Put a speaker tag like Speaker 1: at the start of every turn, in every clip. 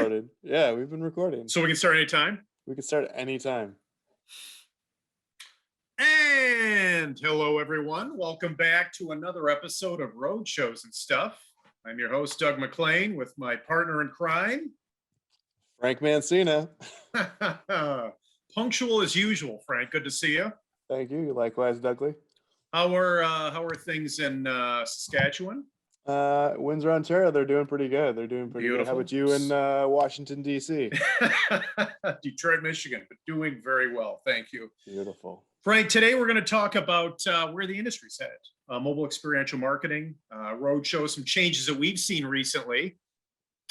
Speaker 1: recording. Yeah, we've been recording.
Speaker 2: So we can start anytime.
Speaker 1: We can start anytime.
Speaker 2: And hello, everyone. Welcome back to another episode of Road Shows and Stuff. I'm your host, Doug McLean, with my partner in crime,
Speaker 1: Frank Mancina.
Speaker 2: punctual as usual. Frank, good to see you.
Speaker 1: Thank you. Likewise, Dougley.
Speaker 2: How are things in Saskatchewan?
Speaker 1: Windsor, Ontario, they're doing pretty good. They're doing pretty good. How about you in Washington, D.C.?
Speaker 2: Detroit, Michigan, but doing very well. Thank you.
Speaker 1: Beautiful.
Speaker 2: Frank, today we're going to talk about where the industry's headed. Mobile experiential marketing, road shows, some changes that we've seen recently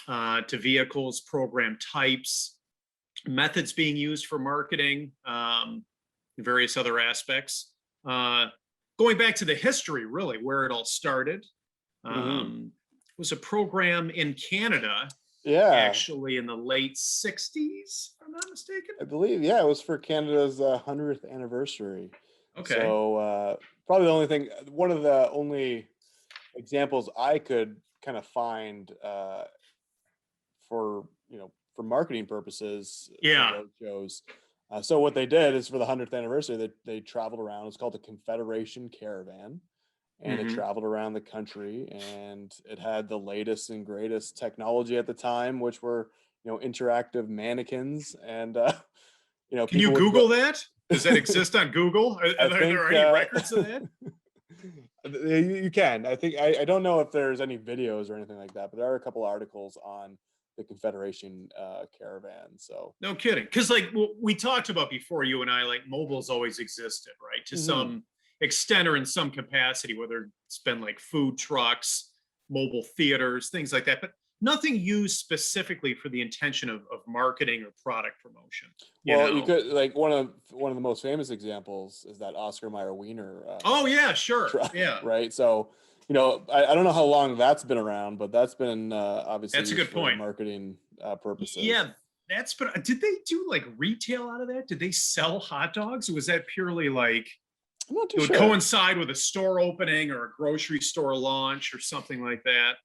Speaker 2: to vehicles, program types, methods being used for marketing, various other aspects. Going back to the history, really, where it all started. Was a program in Canada, actually in the late 60s, if I'm not mistaken.
Speaker 1: I believe, it was for Canada's 100th anniversary.
Speaker 2: Okay.
Speaker 1: So probably one of the only examples I could kind of find for marketing purposes.
Speaker 2: Yeah.
Speaker 1: For road shows. So what they did is for the 100th anniversary, they traveled around. It's called the Confederation Caravan. And it traveled around the country, and it had the latest and greatest technology at the time, which were, interactive mannequins. And,
Speaker 2: can you Google that? Does that exist on Google? Are there any records of that?
Speaker 1: You can. I think, I don't know if there's any videos or anything like that, but there are a couple articles on the Confederation Caravan. So
Speaker 2: no kidding. Because like we talked about before, you and I, like mobile's always existed, right? To some extent or in some capacity, whether it's been like food trucks, mobile theaters, things like that, but nothing used specifically for the intention of marketing or product promotion.
Speaker 1: You could, like, one of the most famous examples is that Oscar Mayer Wiener.
Speaker 2: Oh yeah, sure.
Speaker 1: Truck,
Speaker 2: yeah.
Speaker 1: Right. So, I don't know how long that's been around, but that's been obviously
Speaker 2: that's a good point.
Speaker 1: Marketing purposes.
Speaker 2: Yeah. That's been, did they do like retail out of that? Did they sell hot dogs? Or was that purely like,
Speaker 1: I'm not too
Speaker 2: it would
Speaker 1: sure.
Speaker 2: coincide with a store opening or a grocery store launch or something like that?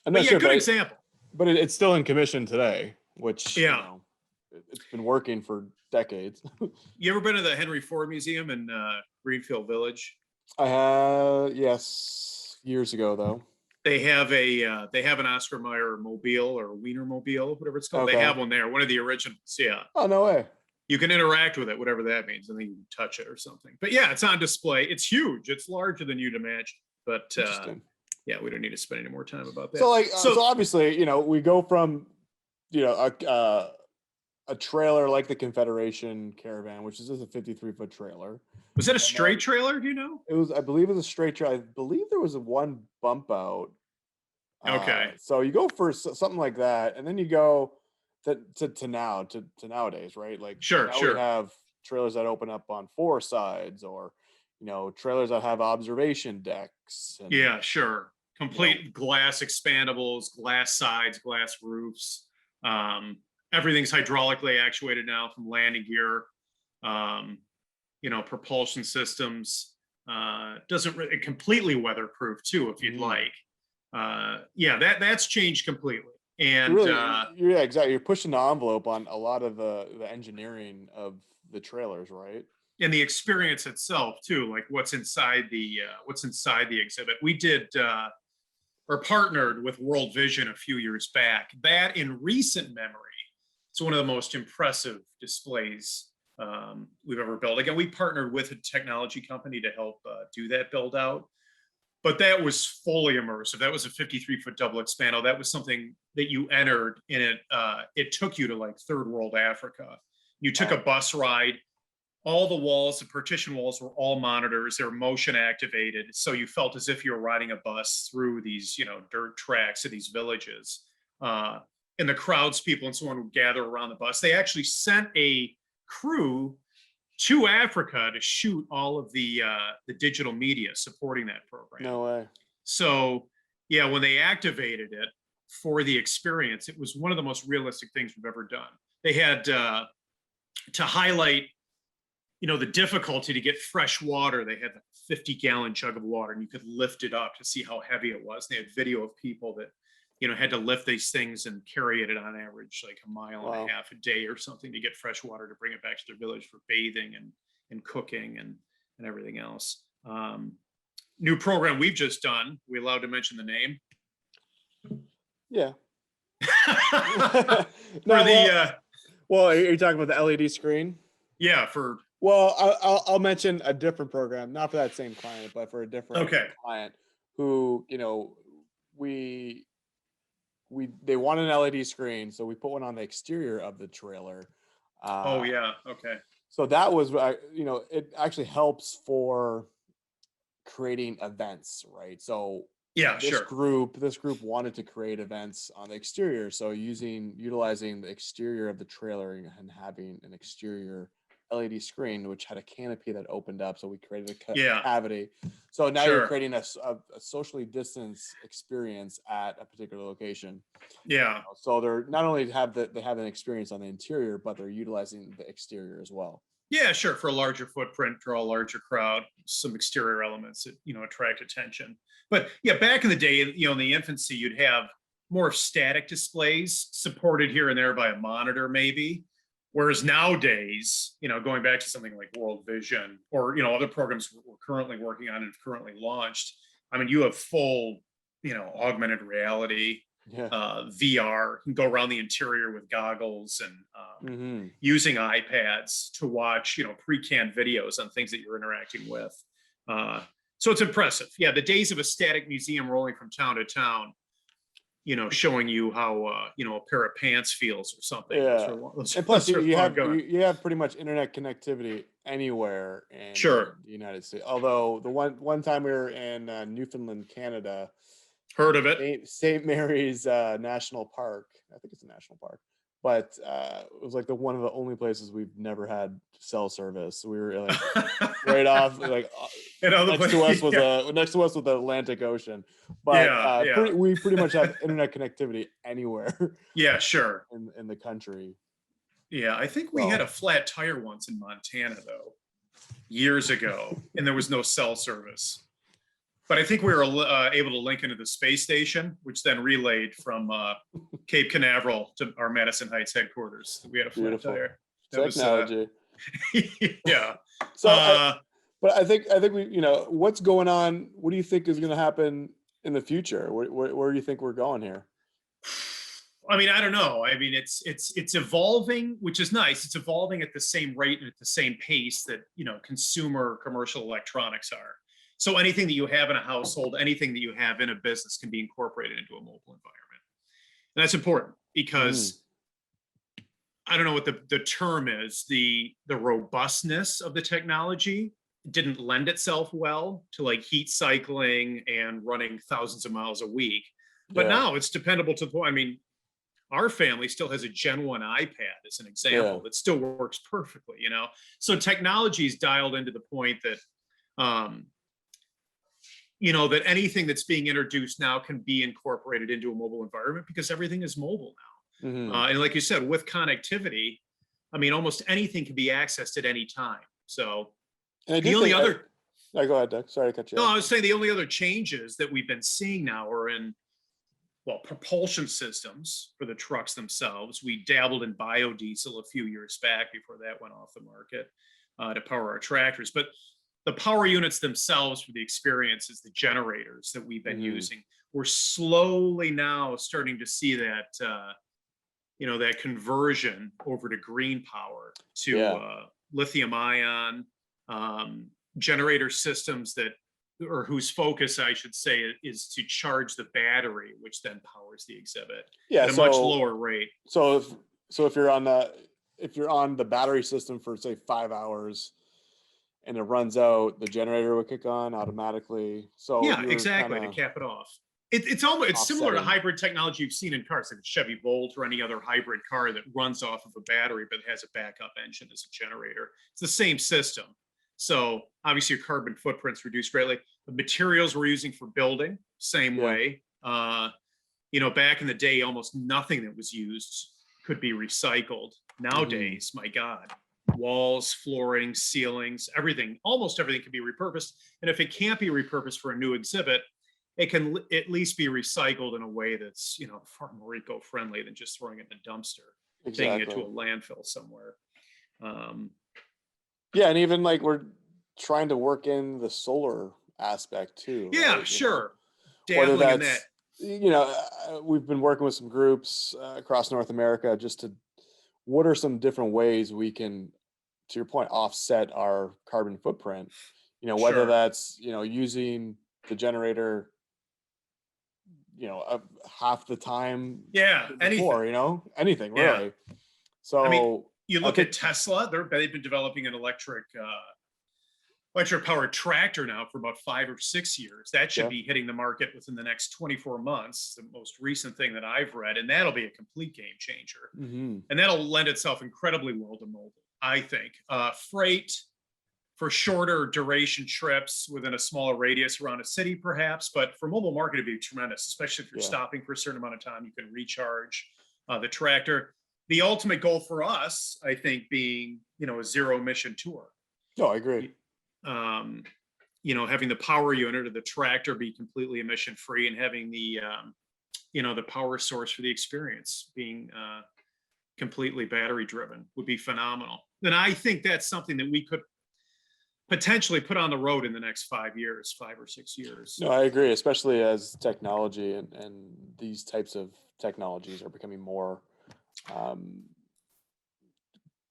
Speaker 1: I'm not sure.
Speaker 2: Good example.
Speaker 1: But it's still in commission today, which it's been working for decades.
Speaker 2: You ever been to the Henry Ford Museum in Greenfield Village?
Speaker 1: I have, yes, years ago though.
Speaker 2: They have an Oscar Mayer mobile or Wiener mobile, whatever it's called.
Speaker 1: Okay.
Speaker 2: They have one there, one of the originals. Yeah.
Speaker 1: Oh, no way.
Speaker 2: You can interact with it, whatever that means, and then you can touch it or something. But yeah, it's on display. It's huge. It's larger than you'd imagine. But we don't need to spend any more time about that.
Speaker 1: So obviously, we go from, a trailer like the Confederation Caravan, which is just a 53-foot trailer.
Speaker 2: Was that a straight trailer? Do you know?
Speaker 1: It was, I believe it was a straight trailer. I believe there was one bump out.
Speaker 2: Okay.
Speaker 1: So you go for something like that, and then you go to nowadays, right? Like,
Speaker 2: sure.
Speaker 1: We have trailers that open up on four sides, or trailers that have observation decks. And,
Speaker 2: yeah, sure. Complete glass expandables, glass sides, glass roofs. Everything's hydraulically actuated now, from landing gear, propulsion systems. Doesn't really completely weatherproof too, if you'd like. That's changed completely. And
Speaker 1: really, exactly. You're pushing the envelope on a lot of the engineering of the trailers, right?
Speaker 2: And the experience itself too, like what's inside the exhibit. We did or partnered with World Vision a few years back. That, in recent memory, it's one of the most impressive displays we've ever built. Again, we partnered with a technology company to help do that build out. But that was fully immersive. That was a 53-foot double expando. That was something that you entered, and it took you to like third world Africa. You took a bus ride. All the walls, the partition walls, were all monitors. They were motion activated, so you felt as if you were riding a bus through these, dirt tracks of these villages. And the crowds, people, and so on would gather around the bus. They actually sent a crew to Africa to shoot all of the digital media supporting that program.
Speaker 1: No way.
Speaker 2: So when they activated it for the experience, it was one of the most realistic things we've ever done. They had to highlight, the difficulty to get fresh water. They had a 50-gallon jug of water, and you could lift it up to see how heavy it was. They had video of people that had to lift these things and carry it on average like a mile
Speaker 1: Wow.
Speaker 2: and a half a day or something to get fresh water to bring it back to their village for bathing and cooking and everything else. New program we've just done. We allowed to mention the name?
Speaker 1: Yeah.
Speaker 2: For
Speaker 1: No,
Speaker 2: the
Speaker 1: well, are you talking about the LED screen?
Speaker 2: yeah, for
Speaker 1: Well, I'll mention a different program, not for that same client, but for a different
Speaker 2: okay.
Speaker 1: client who, they want an LED screen, so we put one on the exterior of the trailer.
Speaker 2: Oh yeah, okay.
Speaker 1: So that was, it actually helps for creating events, right? So
Speaker 2: Yeah,
Speaker 1: this
Speaker 2: sure.
Speaker 1: group wanted to create events on the exterior, so utilizing the exterior of the trailer and having an exterior LED screen which had a canopy that opened up, so we created a
Speaker 2: Yeah,
Speaker 1: cavity. So now you're
Speaker 2: sure.
Speaker 1: creating a socially distanced experience at a particular location.
Speaker 2: Yeah.
Speaker 1: So they're not only they have an experience on the interior, but they're utilizing the exterior as well.
Speaker 2: Yeah, sure. For a larger footprint, draw a larger crowd, some exterior elements that, attract attention. But yeah, back in the day, in the infancy, you'd have more static displays supported here and there by a monitor, maybe. Whereas nowadays, going back to something like World Vision or, other programs we're currently working on and have currently launched, I mean, you have full, augmented reality,
Speaker 1: Yeah.
Speaker 2: VR, you can go around the interior with goggles and using iPads to watch, pre-canned videos on things that you're interacting with. So it's impressive. Yeah, the days of a static museum rolling from town to town, showing you how a pair of pants feels or something.
Speaker 1: Yeah. And plus you have pretty much internet connectivity anywhere in
Speaker 2: Sure.
Speaker 1: the United States. Although the one time we were in Newfoundland, Canada,
Speaker 2: heard of it.
Speaker 1: St. Mary's National Park. I think it's a national park, but it was like one of the only places we've never had cell service. We were like right off, like next to us was the Atlantic Ocean, but we pretty much have internet connectivity anywhere.
Speaker 2: Yeah, sure.
Speaker 1: In the country.
Speaker 2: Yeah, I think we had a flat tire once in Montana though, years ago, and there was no cell service. But I think we were able to link into the space station, which then relayed from Cape Canaveral to our Madison Heights headquarters. We had a flat tire.
Speaker 1: Technology.
Speaker 2: Yeah.
Speaker 1: So, but I think we, what's going on? What do you think is going to happen in the future? Where do you think we're going here?
Speaker 2: I mean, I don't know. I mean, it's evolving, which is nice. It's evolving at the same rate and at the same pace that consumer commercial electronics are. So anything that you have in a household, anything that you have in a business can be incorporated into a mobile environment. And that's important because I don't know what the term is, the robustness of the technology didn't lend itself well to like heat cycling and running thousands of miles a week. But now it's dependable to the point. I mean, our family still has a Gen 1 iPad as an example that still works perfectly, So technology is dialed into the point that that anything that's being introduced now can be incorporated into a mobile environment because everything is mobile now. And like you said, with connectivity, I mean, almost anything can be accessed at any time. So the only other...
Speaker 1: go ahead, Doug. Sorry to cut you off.
Speaker 2: No, I was saying the only other changes that we've been seeing now are in, propulsion systems for the trucks themselves. We dabbled in biodiesel a few years back before that went off the market to power our tractors. But the power units themselves for the experiences, the generators that we've been using, we're slowly now starting to see that, that conversion over to green power, to lithium ion generator systems or whose focus, I should say, is to charge the battery, which then powers the exhibit at a much lower rate.
Speaker 1: So if you're on the battery system for say 5 hours, and it runs out, the generator will kick on automatically. So
Speaker 2: yeah, exactly, to cap it off. It's similar to hybrid technology you've seen in cars, like Chevy Bolt or any other hybrid car that runs off of a battery but has a backup engine as a generator. It's the same system. So obviously your carbon footprint's reduced greatly. The materials we're using for building, same way. Back in the day, almost nothing that was used could be recycled. Nowadays, my God, walls, flooring, ceilings, everything, almost everything can be repurposed. And if it can't be repurposed for a new exhibit, it can at least be recycled in a way that's, far more eco-friendly than just throwing it in a dumpster, taking it to a landfill somewhere.
Speaker 1: Yeah, and even like we're trying to work in the solar aspect too.
Speaker 2: Yeah,
Speaker 1: right?
Speaker 2: sure.
Speaker 1: Whether
Speaker 2: Dabbling in
Speaker 1: that's,
Speaker 2: that.
Speaker 1: we've been working with some groups across North America just to, what are some different ways we can, to your point, offset our carbon footprint? Whether
Speaker 2: Sure.
Speaker 1: that's, using the generator, half the time
Speaker 2: Yeah,
Speaker 1: before, anything
Speaker 2: Yeah.
Speaker 1: really. So
Speaker 2: you
Speaker 1: I
Speaker 2: look
Speaker 1: think-
Speaker 2: at Tesla, they've been developing an electric powered tractor now for about 5 or 6 years. That should
Speaker 1: Yeah.
Speaker 2: be hitting the market within the next 24 months, the most recent thing that I've read, and that'll be a complete game changer.
Speaker 1: Mhm.
Speaker 2: And that'll lend itself incredibly well to mobile, I think. Freight for shorter duration trips within a smaller radius around a city, perhaps, but for mobile market, it'd be tremendous, especially if you're
Speaker 1: Yeah.
Speaker 2: stopping for a certain amount of time, you can recharge the tractor. The ultimate goal for us, I think, being, a zero emission tour.
Speaker 1: No, I agree.
Speaker 2: Having the power unit or the tractor be completely emission free, and having the the power source for the experience being completely battery driven would be phenomenal. And I think that's something that we could potentially put on the road in the next 5 years, 5 or 6 years.
Speaker 1: No, I agree, especially as technology and these types of technologies are becoming more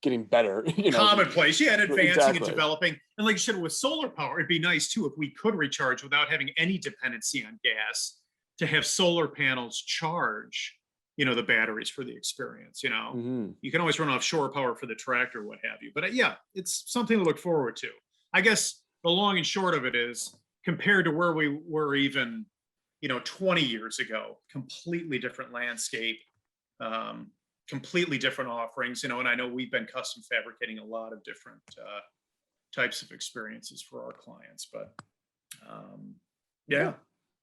Speaker 1: getting better.
Speaker 2: Commonplace, yeah, and advancing
Speaker 1: Exactly.
Speaker 2: and developing. And like you said, with solar power, it'd be nice too if we could recharge without having any dependency on gas, to have solar panels charge, the batteries for the experience.
Speaker 1: Mhm.
Speaker 2: You can always run off shore power for the tractor, what have you. But yeah, it's something to look forward to. I guess the long and short of it is, compared to where we were even, 20 years ago, completely different landscape, completely different offerings, and I know we've been custom fabricating a lot of different types of experiences for our clients, but yeah,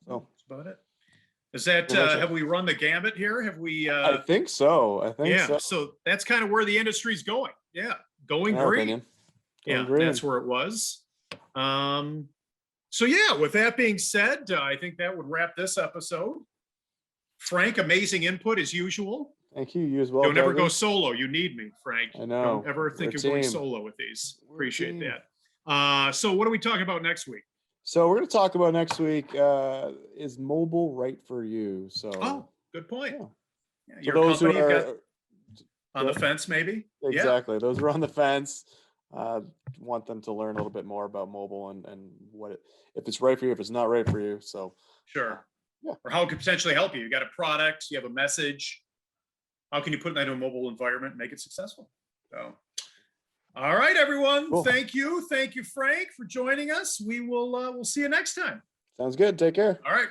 Speaker 1: So
Speaker 2: that's about it. Is that,
Speaker 1: Pretty much it.
Speaker 2: have we run the gambit here? Have we,
Speaker 1: I think so. I think
Speaker 2: yeah,
Speaker 1: so.
Speaker 2: so that's kind of where the industry's going. Yeah, going
Speaker 1: In our
Speaker 2: green.
Speaker 1: opinion.
Speaker 2: Yeah,
Speaker 1: Going green.
Speaker 2: that's where it was. So yeah, with that being said, I think that would wrap this episode. Frank, amazing input as usual.
Speaker 1: Thank you. You as well.
Speaker 2: Don't ever
Speaker 1: Douglas.
Speaker 2: go solo. You need me, Frank.
Speaker 1: I know.
Speaker 2: Don't ever think
Speaker 1: We're
Speaker 2: of
Speaker 1: a
Speaker 2: going
Speaker 1: team.
Speaker 2: solo with these.
Speaker 1: We're a
Speaker 2: Appreciate
Speaker 1: team.
Speaker 2: that. So what are we talking about next week?
Speaker 1: So we're going to talk about next week. Is mobile right for you? So
Speaker 2: Oh, good point.
Speaker 1: Yeah.
Speaker 2: Yeah,
Speaker 1: for
Speaker 2: your
Speaker 1: those who
Speaker 2: company you
Speaker 1: are
Speaker 2: got on the fence, maybe? Yeah.
Speaker 1: exactly those who are on the fence, want them to learn a little bit more about mobile and what if it's right for you, if it's not right for you. So
Speaker 2: Sure.
Speaker 1: Yeah.
Speaker 2: Or how it could potentially help you. You got a product, you have a message. How can you put that into a mobile environment and make it successful? So, all right, everyone.
Speaker 1: Cool.
Speaker 2: Thank you, Frank, for joining us. We will we'll see you next time.
Speaker 1: sounds good. Take care.
Speaker 2: All right.